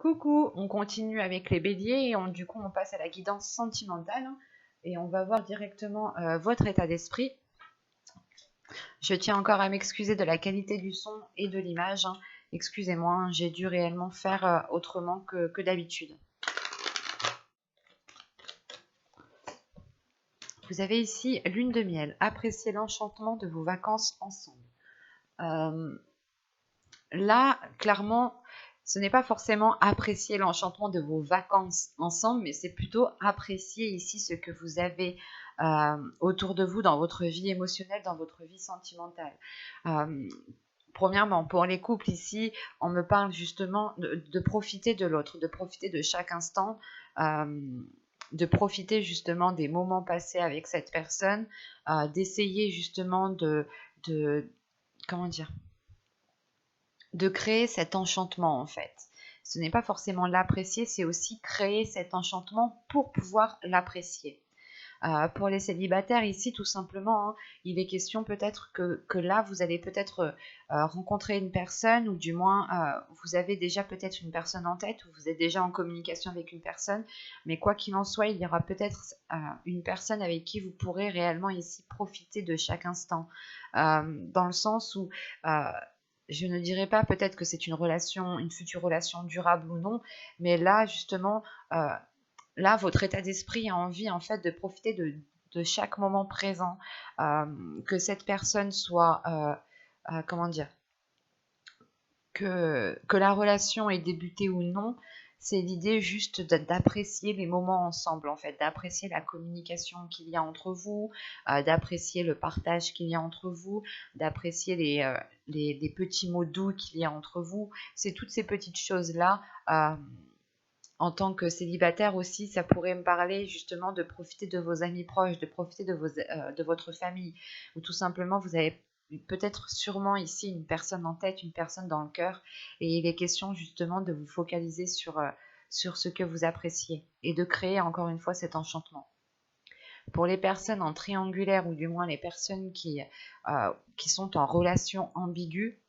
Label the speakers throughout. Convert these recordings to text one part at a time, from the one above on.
Speaker 1: Coucou, on continue avec les béliers et du coup on passe à la guidance sentimentale et on va voir directement votre état d'esprit. Je tiens encore à m'excuser de la qualité du son et de l'image. Excusez-moi, j'ai dû réellement faire autrement que d'habitude. Vous avez ici lune de miel. Appréciez l'enchantement de vos vacances ensemble. Là, clairement, ce n'est pas forcément apprécier l'enchantement de vos vacances ensemble, mais c'est plutôt apprécier ici ce que vous avez autour de vous dans votre vie émotionnelle, dans votre vie sentimentale. Premièrement, pour les couples ici, on me parle justement de profiter de l'autre, de profiter de chaque instant, de profiter justement des moments passés avec cette personne, d'essayer justement comment dire, de créer cet enchantement en fait. Ce n'est pas forcément l'apprécier, c'est aussi créer cet enchantement pour pouvoir l'apprécier. Pour les célibataires ici, tout simplement, il est question peut-être que là, vous allez peut-être rencontrer une personne, ou du moins, vous avez déjà peut-être une personne en tête, ou vous êtes déjà en communication avec une personne, mais quoi qu'il en soit, il y aura peut-être une personne avec qui vous pourrez réellement ici profiter de chaque instant, dans le sens où je ne dirais pas peut-être que c'est une future relation durable ou non, mais là, justement, là, votre état d'esprit a envie, en fait, de profiter de chaque moment présent, que cette personne soit, comment dire, que la relation ait débuté ou non, c'est l'idée juste d'apprécier les moments ensemble, en fait, d'apprécier la communication qu'il y a entre vous, d'apprécier le partage qu'il y a entre vous, d'apprécier les petits mots doux qu'il y a entre vous. C'est toutes ces petites choses-là. En tant que célibataire aussi, ça pourrait me parler justement de profiter de vos amis proches, de profiter de votre famille, ou tout simplement vous avez peut-être sûrement ici une personne en tête, une personne dans le cœur, et il est question justement de vous focaliser sur ce que vous appréciez et de créer encore une fois cet enchantement. Pour les personnes en triangulaire, ou du moins les personnes qui sont en relation ambiguë,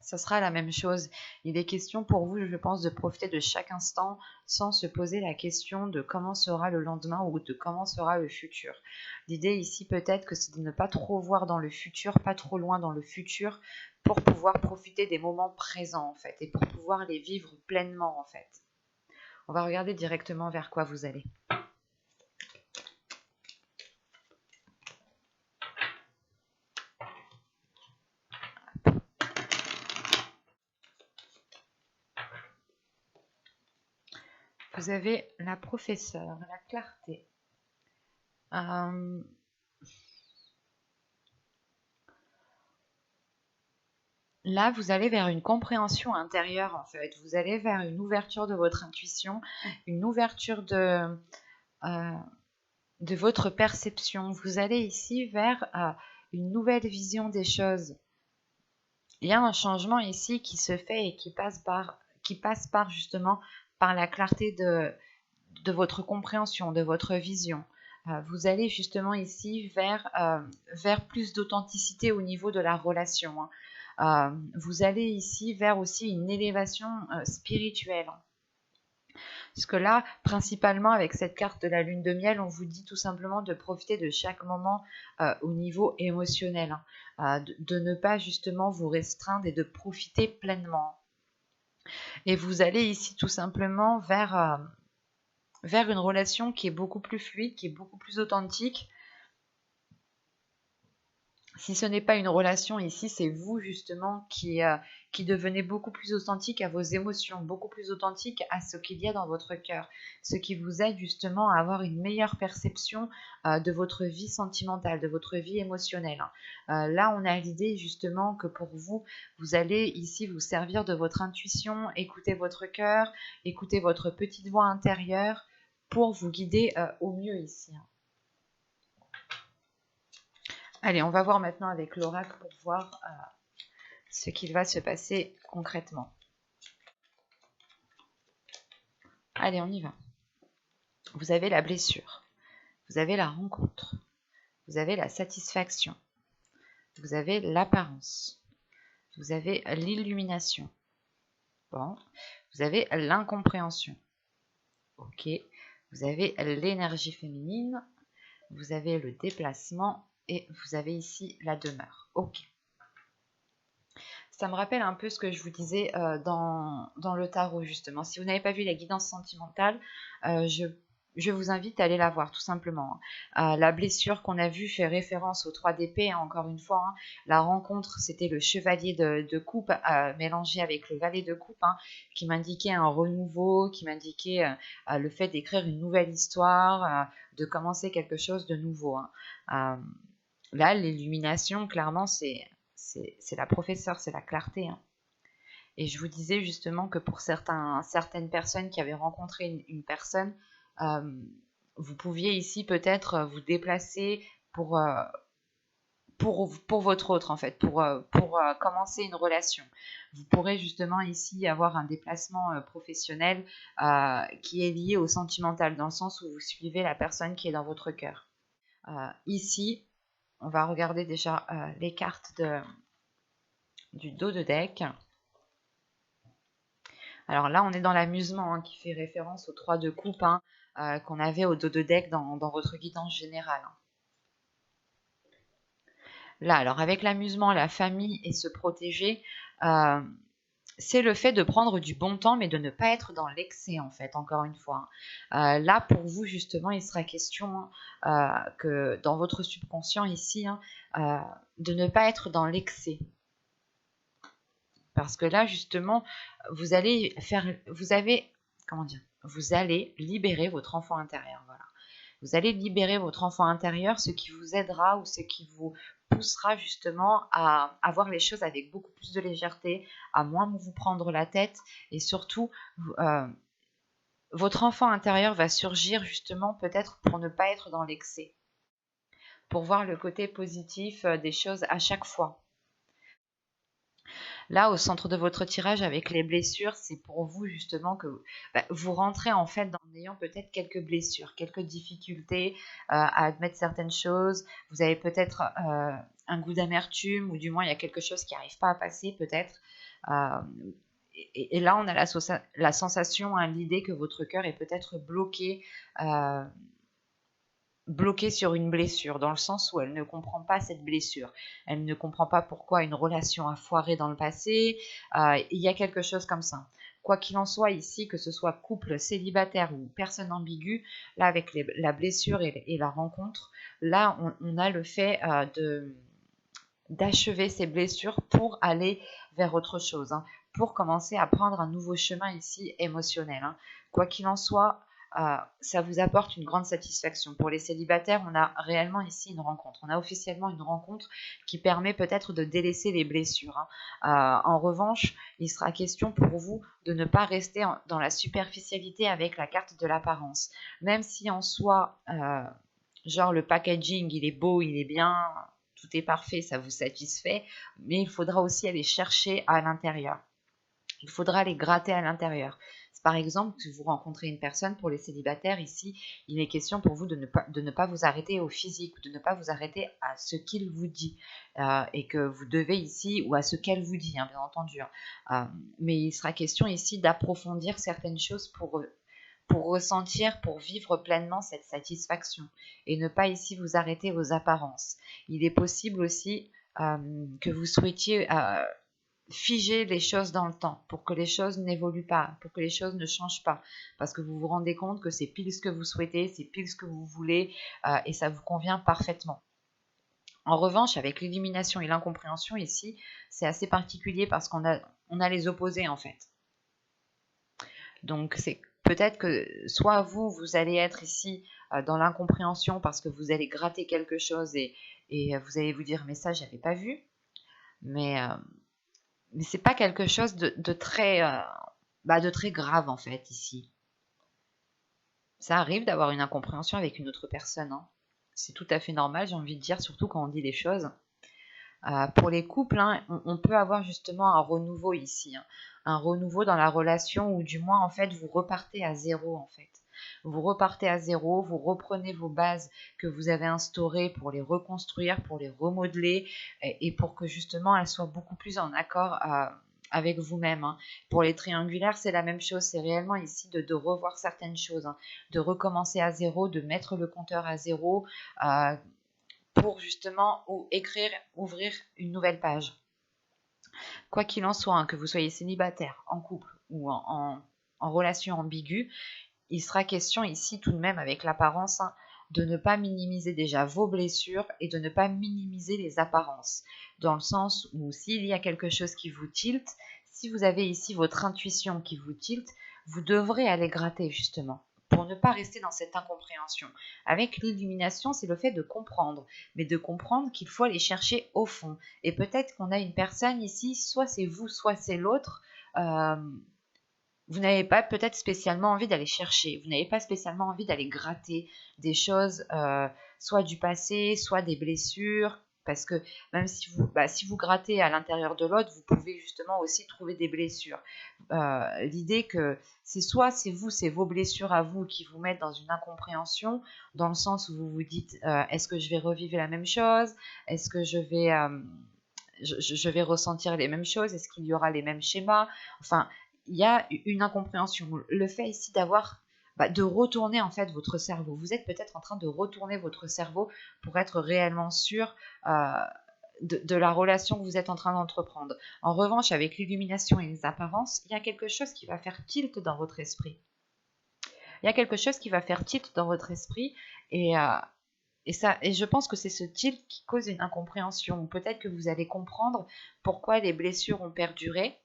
Speaker 1: ça sera la même chose. Il est question pour vous, je pense, de profiter de chaque instant sans se poser la question de comment sera le lendemain ou de comment sera le futur. L'idée ici peut-être que c'est de ne pas trop voir dans le futur, pas trop loin dans le futur, pour pouvoir profiter des moments présents en fait et pour pouvoir les vivre pleinement en fait. On va regarder directement vers quoi vous allez. Vous avez la professeure, la clarté. Là, vous allez vers une compréhension intérieure, en fait. Vous allez vers une ouverture de votre intuition, une ouverture de votre perception. Vous allez ici vers une nouvelle vision des choses. Il y a un changement ici qui se fait et qui passe par justement par la clarté de votre compréhension, de votre vision. Vous allez justement ici vers plus d'authenticité au niveau de la relation. Vous allez ici vers aussi une élévation spirituelle. Parce que là, principalement avec cette carte de la lune de miel, on vous dit tout simplement de profiter de chaque moment au niveau émotionnel, de ne pas justement vous restreindre et de profiter pleinement. Et vous allez ici tout simplement vers une relation qui est beaucoup plus fluide, qui est beaucoup plus authentique. Si ce n'est pas une relation ici, c'est vous justement qui devenez beaucoup plus authentique à vos émotions, beaucoup plus authentique à ce qu'il y a dans votre cœur, ce qui vous aide justement à avoir une meilleure perception de votre vie sentimentale, de votre vie émotionnelle. Là, on a l'idée justement que pour vous, vous allez ici vous servir de votre intuition, écouter votre cœur, écouter votre petite voix intérieure pour vous guider au mieux ici. Allez, on va voir maintenant avec l'oracle pour voir ce qu'il va se passer concrètement. Allez, on y va. Vous avez la blessure, vous avez la rencontre, vous avez la satisfaction, vous avez l'apparence, vous avez l'illumination. Bon, Vous avez l'incompréhension. Ok. Vous avez l'énergie féminine. Vous avez le déplacement. Et vous avez ici la demeure. Ok. Ça me rappelle un peu ce que je vous disais dans le tarot, justement. Si vous n'avez pas vu la guidance sentimentale, je vous invite à aller la voir, tout simplement. La blessure qu'on a vue fait référence aux 3 d'épée, hein, encore une fois. Hein. La rencontre, c'était le chevalier de coupe mélangé avec le valet de coupe, hein, qui m'indiquait un renouveau, qui m'indiquait le fait d'écrire une nouvelle histoire, de commencer quelque chose de nouveau. Hein. Là, l'illumination, clairement, c'est la professeure, c'est la clarté. Hein. Et je vous disais justement que pour certaines personnes qui avaient rencontré une personne, vous pouviez ici peut-être vous déplacer pour, pour votre autre, en fait, pour commencer une relation. Vous pourrez justement ici avoir un déplacement professionnel qui est lié au sentimental, dans le sens où vous suivez la personne qui est dans votre cœur. Ici, on va regarder déjà les cartes du dos de deck. Alors là, on est dans l'amusement, hein, qui fait référence aux 3 de coupe, hein, qu'on avait au dos de deck dans votre guidance générale. Hein. Là, alors avec l'amusement, la famille et se protéger, c'est le fait de prendre du bon temps, mais de ne pas être dans l'excès, en fait, encore une fois. Hein. Là, pour vous, justement, il sera question que dans votre subconscient ici, hein, de ne pas être dans l'excès. Parce que là, justement, vous allez libérer votre enfant intérieur. Voilà. Vous allez libérer votre enfant intérieur, ce qui vous aidera ou ce qui vous poussera justement à voir les choses avec beaucoup plus de légèreté, à moins vous prendre la tête, et surtout, votre enfant intérieur va surgir justement peut-être pour ne pas être dans l'excès, pour voir le côté positif des choses à chaque fois. Là, au centre de votre tirage avec les blessures, c'est pour vous justement que vous rentrez en fait en ayant peut-être quelques blessures, quelques difficultés à admettre certaines choses. Vous avez peut-être un goût d'amertume, ou du moins il y a quelque chose qui n'arrive pas à passer peut-être. Et là, on a la sensation, hein, l'idée que votre cœur est peut-être bloquée sur une blessure, dans le sens où elle ne comprend pas cette blessure. Elle ne comprend pas pourquoi une relation a foiré dans le passé. Il y a quelque chose comme ça. Quoi qu'il en soit ici, que ce soit couple célibataire ou personne ambiguë, là avec la blessure et la rencontre, là on a le fait d'achever ces blessures pour aller vers autre chose, hein, pour commencer à prendre un nouveau chemin ici émotionnel. Hein. Quoi qu'il en soit, ça vous apporte une grande satisfaction. Pour les célibataires, on a réellement ici une rencontre. On a officiellement une rencontre qui permet peut-être de délaisser les blessures. Hein. En revanche, il sera question pour vous de ne pas rester dans la superficialité avec la carte de l'apparence. Même si en soi, genre le packaging, il est beau, il est bien, tout est parfait, ça vous satisfait, mais il faudra aussi aller chercher à l'intérieur. Il faudra aller gratter à l'intérieur. Par exemple, si vous rencontrez une personne, pour les célibataires ici, il est question pour vous de ne pas vous arrêter au physique, de ne pas vous arrêter à ce qu'il vous dit, et que vous devez ici, ou à ce qu'elle vous dit, hein, bien entendu. Mais il sera question ici d'approfondir certaines choses pour ressentir, pour vivre pleinement cette satisfaction, et ne pas ici vous arrêter aux apparences. Il est possible aussi que vous souhaitiez figer les choses dans le temps, pour que les choses n'évoluent pas, pour que les choses ne changent pas, parce que vous vous rendez compte que c'est pile ce que vous souhaitez, c'est pile ce que vous voulez, et ça vous convient parfaitement. En revanche, avec l'élimination et l'incompréhension ici, c'est assez particulier parce qu'on a les opposés en fait. Donc c'est peut-être que soit vous allez être ici dans l'incompréhension parce que vous allez gratter quelque chose et vous allez vous dire mais ça j'avais pas vu, mais c'est pas quelque chose de très grave en fait ici. Ça arrive d'avoir une incompréhension avec une autre personne, hein. C'est tout à fait normal, j'ai envie de dire, surtout quand on dit les choses. Pour les couples, hein, on peut avoir justement un renouveau ici, hein, un renouveau dans la relation, ou du moins en fait vous repartez à zéro en fait. Vous repartez à zéro, vous reprenez vos bases que vous avez instaurées pour les reconstruire, pour les remodeler, et pour que justement elles soient beaucoup plus en accord avec vous-même, hein. Pour les triangulaires, c'est la même chose. C'est réellement ici de revoir certaines choses, hein, de recommencer à zéro, de mettre le compteur à zéro pour justement ouvrir une nouvelle page. Quoi qu'il en soit, hein, que vous soyez célibataire, en couple ou en relation ambiguë, il sera question ici tout de même avec l'apparence, hein, de ne pas minimiser déjà vos blessures et de ne pas minimiser les apparences. Dans le sens où s'il y a quelque chose qui vous tilte, si vous avez ici votre intuition qui vous tilte, vous devrez aller gratter justement pour ne pas rester dans cette incompréhension. Avec l'illumination, c'est le fait de comprendre, mais de comprendre qu'il faut aller chercher au fond. Et peut-être qu'on a une personne ici, soit c'est vous, soit c'est l'autre, vous n'avez pas peut-être spécialement envie d'aller chercher, vous n'avez pas spécialement envie d'aller gratter des choses, soit du passé, soit des blessures, parce que même si vous grattez à l'intérieur de l'autre, vous pouvez justement aussi trouver des blessures. L'idée que soit c'est vous, c'est vos blessures à vous qui vous mettent dans une incompréhension, dans le sens où vous vous dites, est-ce que je vais revivre la même chose? Est-ce que je vais ressentir les mêmes choses? Est-ce qu'il y aura les mêmes schémas? Enfin, il y a une incompréhension. Le fait ici de retourner en fait votre cerveau. Vous êtes peut-être en train de retourner votre cerveau pour être réellement sûr de la relation que vous êtes en train d'entreprendre. En revanche, avec l'illumination et les apparences, il y a quelque chose qui va faire tilt dans votre esprit. Il y a quelque chose qui va faire tilt dans votre esprit et je pense que c'est ce tilt qui cause une incompréhension. Peut-être que vous allez comprendre pourquoi les blessures ont perduré.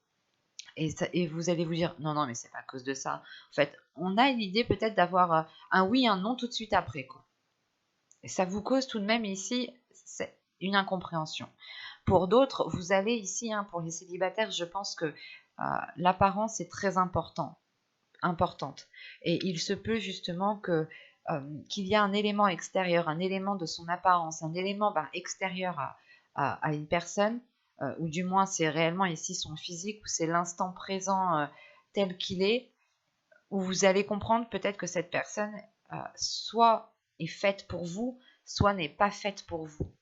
Speaker 1: Et vous allez vous dire, non, mais c'est pas à cause de ça. En fait, on a une idée peut-être d'avoir un oui, un non tout de suite après, quoi. Et ça vous cause tout de même ici une incompréhension. Pour d'autres, vous allez ici, hein, pour les célibataires, je pense que l'apparence est très importante. Et il se peut justement qu'il y a un élément extérieur, un élément de son apparence, un élément extérieur à une personne, ou du moins c'est réellement ici son physique, ou c'est l'instant présent tel qu'il est, où vous allez comprendre peut-être que cette personne soit est faite pour vous, soit n'est pas faite pour vous.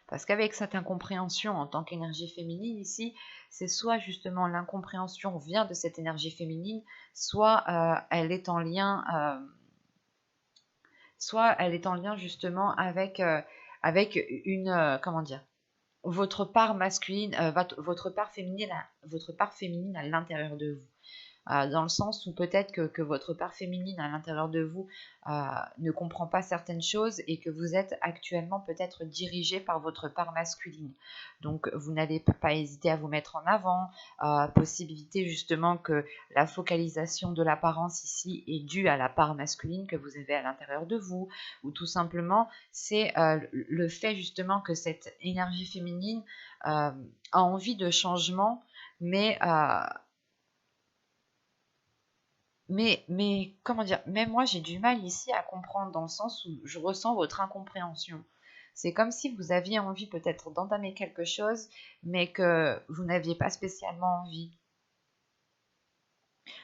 Speaker 1: Parce qu'avec cette incompréhension en tant qu'énergie féminine ici, c'est soit justement l'incompréhension vient de cette énergie féminine, soit elle est en lien justement avec comment dire, votre part masculine, votre part féminine à l'intérieur de vous. Dans le sens où peut-être que votre part féminine à l'intérieur de vous ne comprend pas certaines choses et que vous êtes actuellement peut-être dirigé par votre part masculine. Donc vous n'allez pas hésiter à vous mettre en avant, possibilité justement que la focalisation de l'apparence ici est due à la part masculine que vous avez à l'intérieur de vous, ou tout simplement c'est le fait justement que cette énergie féminine a envie de changement, mais comment dire, même moi j'ai du mal ici à comprendre dans le sens où je ressens votre incompréhension. C'est comme si vous aviez envie peut-être d'entamer quelque chose, mais que vous n'aviez pas spécialement envie.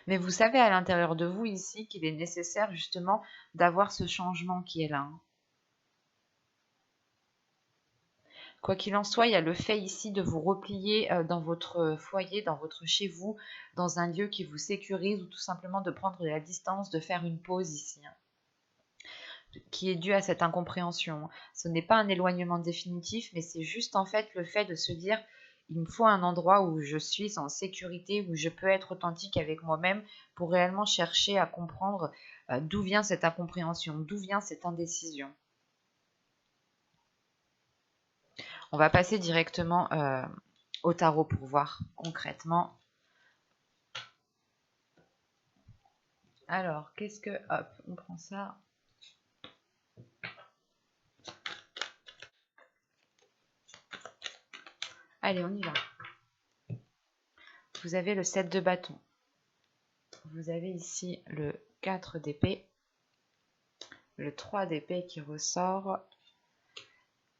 Speaker 1: Mais vous savez à l'intérieur de vous ici qu'il est nécessaire justement d'avoir ce changement qui est là. Quoi qu'il en soit, il y a le fait ici de vous replier dans votre foyer, dans votre chez vous, dans un lieu qui vous sécurise, ou tout simplement de prendre de la distance, de faire une pause ici, hein, qui est due à cette incompréhension. Ce n'est pas un éloignement définitif, mais c'est juste en fait le fait de se dire, il me faut un endroit où je suis en sécurité, où je peux être authentique avec moi-même pour réellement chercher à comprendre d'où vient cette incompréhension, d'où vient cette indécision. On va passer directement au tarot pour voir concrètement. Alors, qu'est-ce que... Hop, on prend ça. Allez, on y va. Vous avez le 7 de bâton. Vous avez ici le 4 d'épée. Le 3 d'épée qui ressort.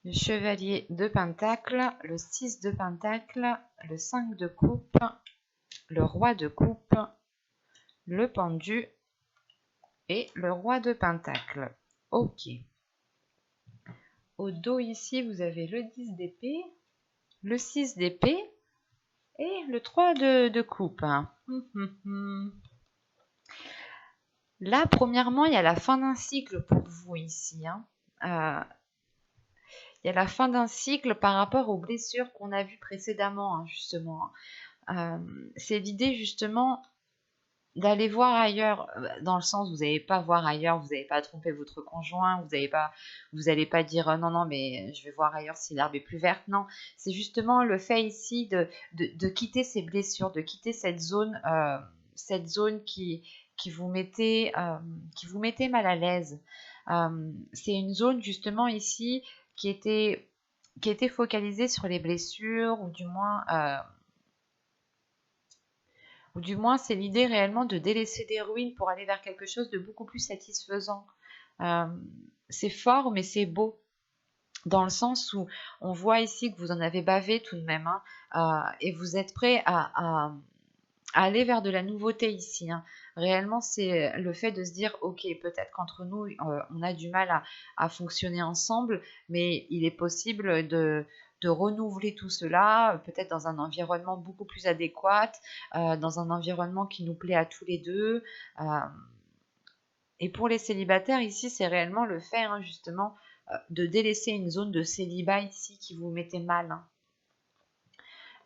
Speaker 1: Le chevalier de pentacle. Le 6 de pentacle. Le 5 de coupe. Le roi de coupe. Le pendu. Et le roi de pentacle. Ok. Au dos ici, vous avez le 10 d'épée. Le 6 d'épée Et le 3 de coupe. Là, premièrement, il y a la fin d'un cycle pour vous ici. Il y a la fin d'un cycle par rapport aux blessures qu'on a vues précédemment, justement. C'est l'idée, justement, d'aller voir ailleurs, dans le sens, vous n'allez pas voir ailleurs, vous n'allez pas tromper votre conjoint, vous allez pas dire non, non, mais je vais voir ailleurs si l'herbe est plus verte. Non, c'est justement le fait ici de quitter ces blessures, de quitter cette zone qui vous mettait mal à l'aise. C'est une zone justement ici qui était focalisée sur les blessures, ou du moins c'est l'idée réellement de délaisser des ruines pour aller vers quelque chose de beaucoup plus satisfaisant. Euh, c'est fort, mais c'est beau, dans le sens où on voit ici que vous en avez bavé tout de même, et vous êtes prêt à aller vers de la nouveauté ici. Réellement, c'est le fait de se dire, ok, peut-être qu'entre nous, on a du mal à fonctionner ensemble, mais il est possible de renouveler tout cela, peut-être dans un environnement beaucoup plus adéquat, dans un environnement qui nous plaît à tous les deux. Et pour les célibataires, ici, c'est réellement le fait, justement, de délaisser une zone de célibat ici qui vous mettait mal.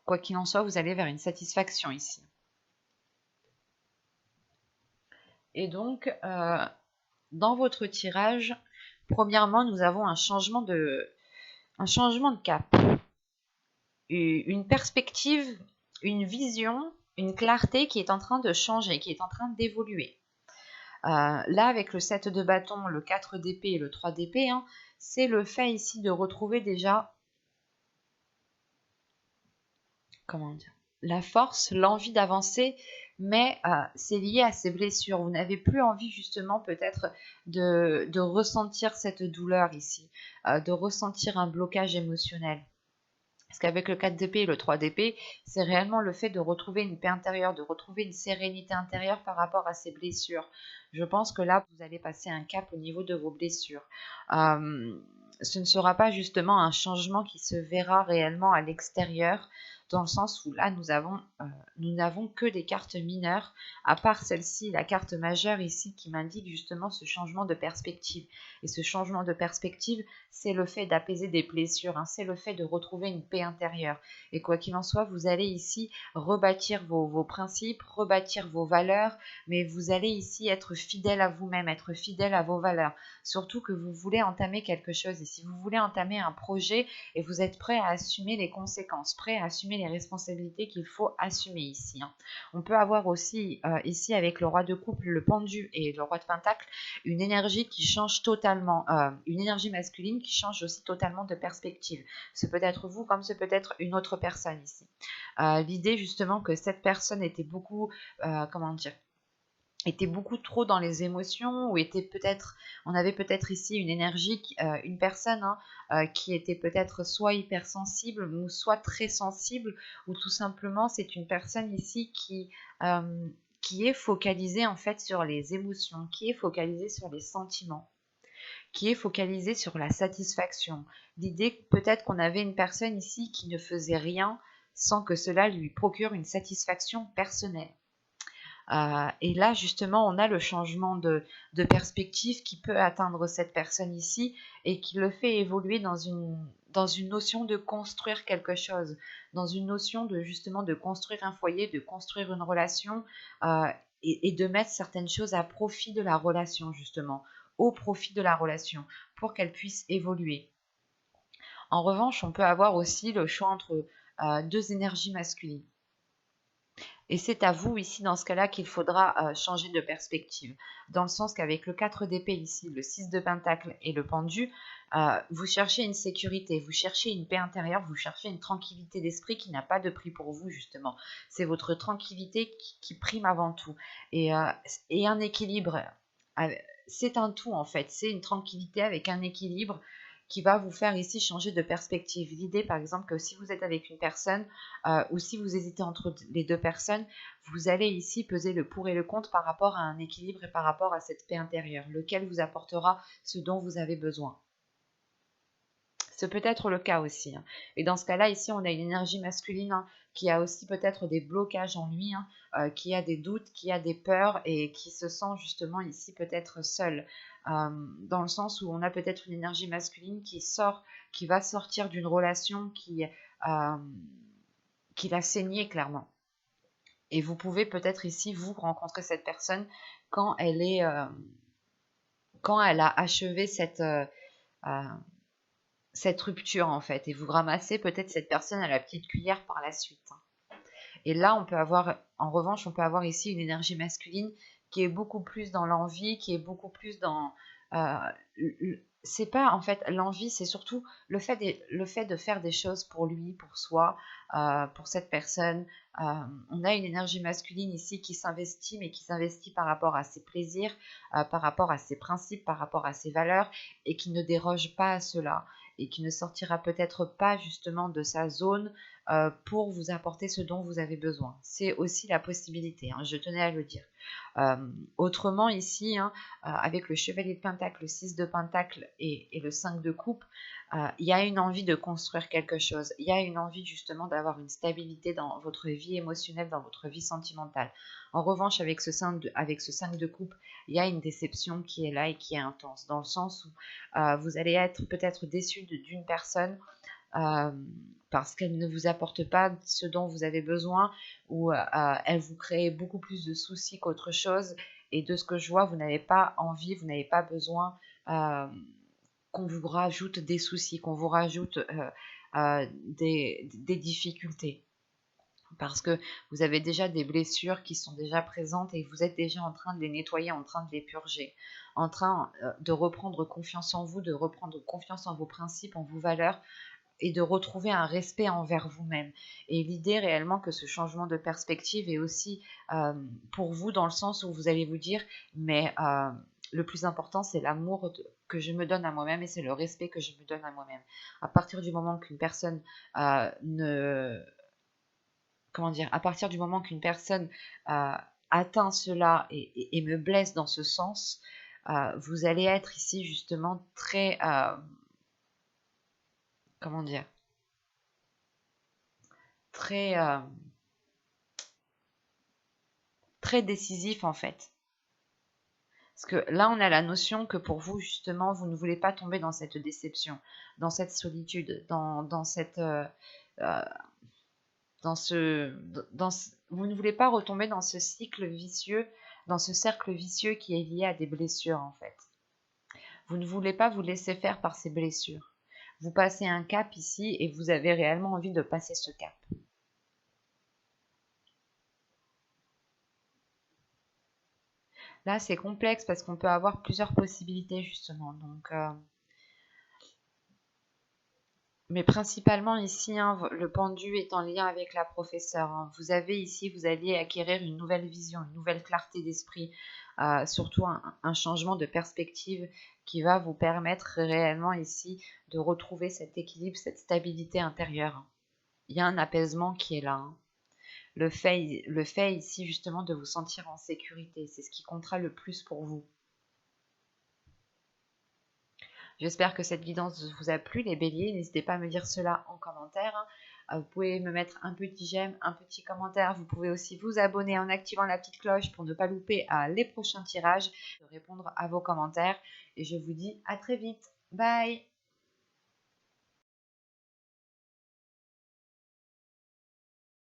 Speaker 1: Quoi qu'il en soit, vous allez vers une satisfaction ici. Et donc, dans votre tirage, premièrement, nous avons un changement de cap, une perspective, une vision, une clarté qui est en train de changer, qui est en train d'évoluer. Là, avec le 7 de bâton, le 4 d'épée et le 3 d'épée, c'est le fait ici de retrouver déjà, comment dire, la force, l'envie d'avancer, mais c'est lié à ces blessures. Vous n'avez plus envie justement peut-être de ressentir cette douleur ici, de ressentir un blocage émotionnel. Parce qu'avec le 4 d'épée et le 3 d'épée, c'est réellement le fait de retrouver une paix intérieure, de retrouver une sérénité intérieure par rapport à ces blessures. Je pense que là, vous allez passer un cap au niveau de vos blessures. Ce ne sera pas justement un changement qui se verra réellement à l'extérieur, dans le sens où là, nous n'avons que des cartes mineures, à part celle-ci, la carte majeure ici, qui m'indique justement ce changement de perspective. Et ce changement de perspective, c'est le fait d'apaiser des blessures, c'est le fait de retrouver une paix intérieure. Et quoi qu'il en soit, vous allez ici rebâtir vos principes, rebâtir vos valeurs, mais vous allez ici être fidèle à vous-même, être fidèle à vos valeurs. Surtout que vous voulez entamer quelque chose. Et si vous voulez entamer un projet et vous êtes prêt à assumer les conséquences, prêt à assumer les responsabilités qu'il faut assumer ici. On peut avoir aussi ici avec le roi de coupe, le pendu et le roi de pentacle, une énergie qui change totalement, une énergie masculine qui change aussi totalement de perspective. Ce peut être vous comme ce peut être une autre personne ici. L'idée justement que cette personne était beaucoup, était beaucoup trop dans les émotions, ou on avait peut-être ici une énergie, une personne qui était peut-être soit hypersensible ou soit très sensible, ou tout simplement c'est une personne ici qui est focalisée en fait sur les émotions, qui est focalisée sur les sentiments, qui est focalisée sur la satisfaction. L'idée peut-être qu'on avait une personne ici qui ne faisait rien sans que cela lui procure une satisfaction personnelle. Et là, justement, on a le changement de perspective qui peut atteindre cette personne ici et qui le fait évoluer dans une notion de construire quelque chose, dans une notion de justement de construire un foyer, de construire une relation, et de mettre certaines choses à profit de la relation, justement, au profit de la relation, pour qu'elle puisse évoluer. En revanche, on peut avoir aussi le choix entre deux énergies masculines. Et c'est à vous ici, dans ce cas-là, qu'il faudra changer de perspective. Dans le sens qu'avec le 4 d'épée ici, le 6 de pentacle et le pendu, vous cherchez une sécurité, vous cherchez une paix intérieure, vous cherchez une tranquillité d'esprit qui n'a pas de prix pour vous, justement. C'est votre tranquillité qui prime avant tout. Et un équilibre, c'est un tout en fait. C'est une tranquillité avec un équilibre qui va vous faire ici changer de perspective. L'idée, par exemple, que si vous êtes avec une personne ou si vous hésitez entre les deux personnes, vous allez ici peser le pour et le contre par rapport à un équilibre et par rapport à cette paix intérieure, lequel vous apportera ce dont vous avez besoin. Ce peut être le cas aussi. Et dans ce cas-là, ici, on a une énergie masculine qui a aussi peut-être des blocages en lui, hein, qui a des doutes, qui a des peurs et qui se sent justement ici peut-être seul. Dans le sens où on a peut-être une énergie masculine qui va sortir d'une relation qui l'a saigné clairement. Et vous pouvez peut-être ici, vous, rencontrer cette personne quand quand elle a achevé euh, cette rupture, en fait. Et vous ramassez peut-être cette personne à la petite cuillère par la suite. Et là, en revanche, on peut avoir ici une énergie masculine qui est beaucoup plus dans l'envie, qui est beaucoup plus dans... euh, c'est pas, en fait, l'envie, c'est surtout le fait de faire des choses pour lui, pour soi, pour cette personne. On a une énergie masculine ici qui s'investit, mais qui s'investit par rapport à ses plaisirs, par rapport à ses principes, par rapport à ses valeurs, et qui ne déroge pas à cela, et qui ne sortira peut-être pas justement de sa zone pour vous apporter ce dont vous avez besoin. C'est aussi la possibilité, hein, je tenais à le dire. Euh, Autrement, ici, hein, avec le chevalier de pentacle, le 6 de pentacle et le 5 de coupe, il y a une envie de construire quelque chose. Il y a une envie justement d'avoir une stabilité dans votre vie émotionnelle, dans votre vie sentimentale. En revanche, avec ce 5 de coupe, il y a une déception qui est là et qui est intense, dans le sens où vous allez être peut-être déçu d'une personne euh, parce qu'elle ne vous apporte pas ce dont vous avez besoin ou elle vous crée beaucoup plus de soucis qu'autre chose. Et de ce que je vois, vous n'avez pas envie, vous n'avez pas besoin euh, qu'on vous rajoute des soucis, qu'on vous rajoute des difficultés. Parce que vous avez déjà des blessures qui sont déjà présentes et vous êtes déjà en train de les nettoyer, en train de les purger, en train de reprendre confiance en vous, de reprendre confiance en vos principes, en vos valeurs, et de retrouver un respect envers vous-même. Et l'idée réellement que ce changement de perspective est aussi pour vous dans le sens où vous allez vous dire, mais le plus important, c'est l'amour que je me donne à moi-même et c'est le respect que je me donne à moi-même. À partir du moment qu'une personne ne... Comment dire? À partir du moment qu'une personne atteint cela et me blesse dans ce sens, vous allez être ici justement très... comment dire? Très... très décisif en fait. Parce que là, on a la notion que pour vous, justement, vous ne voulez pas tomber dans cette déception, dans cette solitude, dans cette, euh, vous ne voulez pas retomber dans ce cycle vicieux, dans ce cercle vicieux qui est lié à des blessures en fait. Vous ne voulez pas vous laisser faire par ces blessures. Vous passez un cap ici et vous avez réellement envie de passer ce cap. Là, c'est complexe parce qu'on peut avoir plusieurs possibilités justement. Donc, mais principalement ici, hein, le pendu est en lien avec la professeure, hein. Vous avez ici, vous alliez acquérir une nouvelle vision, une nouvelle clarté d'esprit, surtout un changement de perspective qui va vous permettre réellement ici de retrouver cet équilibre, cette stabilité intérieure. Il y a un apaisement qui est là, hein. Le fait ici justement de vous sentir en sécurité, c'est ce qui comptera le plus pour vous. J'espère que cette guidance vous a plu, les béliers. N'hésitez pas à me dire cela en commentaire, hein. Vous pouvez me mettre un petit j'aime, un petit commentaire. Vous pouvez aussi vous abonner en activant la petite cloche pour ne pas louper les prochains tirages, de répondre à vos commentaires. Et je vous dis à très vite. Bye!